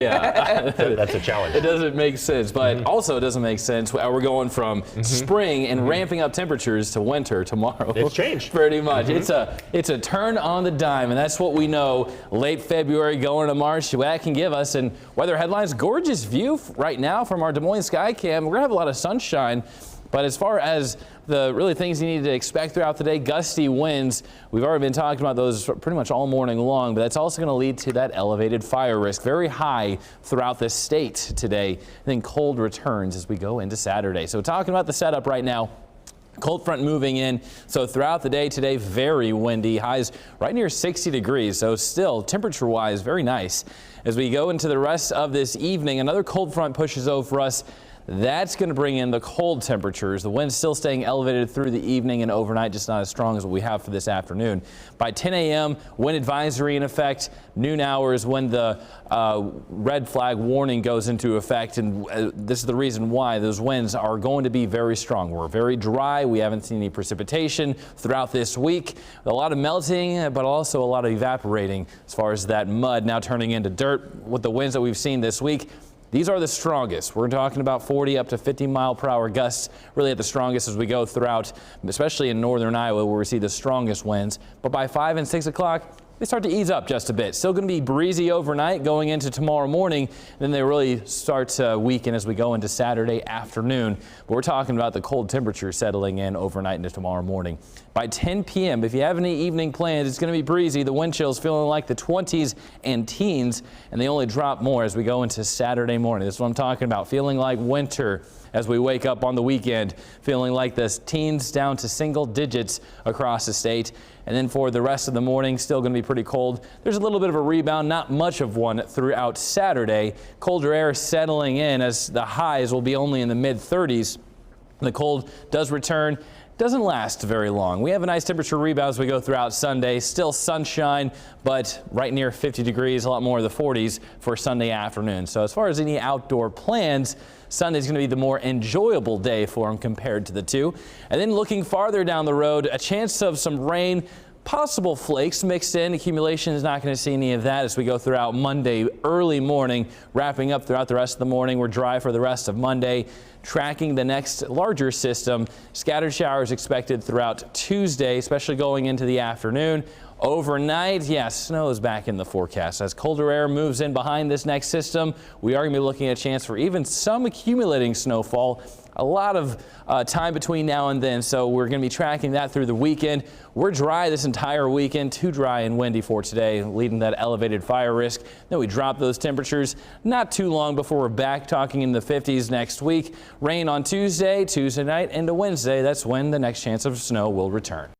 Yeah, That's a challenge. it doesn't make sense, but also it doesn't make sense. We're going from spring and ramping up temperatures to winter tomorrow. It's changed. Pretty much. It's a turn on the dime, and that's what we know. Late February going to March, what that can give us. And weather headlines, gorgeous view right now from our Des Moines Skycam. We're gonna have a lot of sunshine. But as far as the really things you need to expect throughout the day, gusty winds, we've already been talking about those pretty much all morning long, but that's also going to lead to that elevated fire risk, very high throughout the state today. And then cold returns as we go into Saturday. So talking about the setup right now. Cold front moving in, so throughout the day today, very windy, highs right near 60 degrees, so still temperature-wise very nice. As we go into the rest of this evening, another cold front pushes over us. That's going to bring in the cold temperatures. The wind's still staying elevated through the evening and overnight, just not as strong as what we have for this afternoon. By 10 a.m., wind advisory in effect. Noon hours when the red flag warning goes into effect. And this is the reason why those winds are going to be very strong. We're very dry. We haven't seen any precipitation throughout this week. A lot of melting, but also a lot of evaporating as far as that mud now turning into dirt. With the winds that we've seen this week, these are the strongest. We're talking about 40 up to 50 mile per hour gusts, really at the strongest as we go throughout, especially in northern Iowa where we see the strongest winds. But by 5 and 6 o'clock, they start to ease up just a bit. Still going to be breezy overnight going into tomorrow morning. Then they really start to weaken as we go into Saturday afternoon. But we're talking about the cold temperature settling in overnight into tomorrow morning. By 10 p.m., if you have any evening plans, it's going to be breezy. The wind chill's feeling like the 20s and teens, and they only drop more as we go into Saturday morning. This is what I'm talking about, feeling like winter as we wake up on the weekend, feeling like the teens down to single digits across the state. And then for the rest of the morning, still going to be pretty cold. There's a little bit of a rebound, not much of one throughout Saturday. Colder air settling in as the highs will be only in the mid-30s. The cold does return. Doesn't last very long. We have a nice temperature rebound as we go throughout Sunday. Still sunshine, but right near 50 degrees, a lot more of the 40s for Sunday afternoon. So as far as any outdoor plans, Sunday's going to be the more enjoyable day for them compared to the two. And then looking farther down the road, a chance of some rain. Possible flakes mixed in. Accumulation is not going to see any of that as we go throughout Monday early morning, wrapping up throughout the rest of the morning. We're dry for the rest of Monday. Tracking the next larger system, scattered showers expected throughout Tuesday, especially going into the afternoon. Overnight, yes, snow is back in the forecast. As colder air moves in behind this next system, we are going to be looking at a chance for even some accumulating snowfall. A lot of time between now and then, so we're going to be tracking that through the weekend. We're dry this entire weekend, too dry and windy for today, leading that elevated fire risk. Then we drop those temperatures not too long before we're back talking in the 50s next week. Rain on Tuesday night into Wednesday. That's when the next chance of snow will return.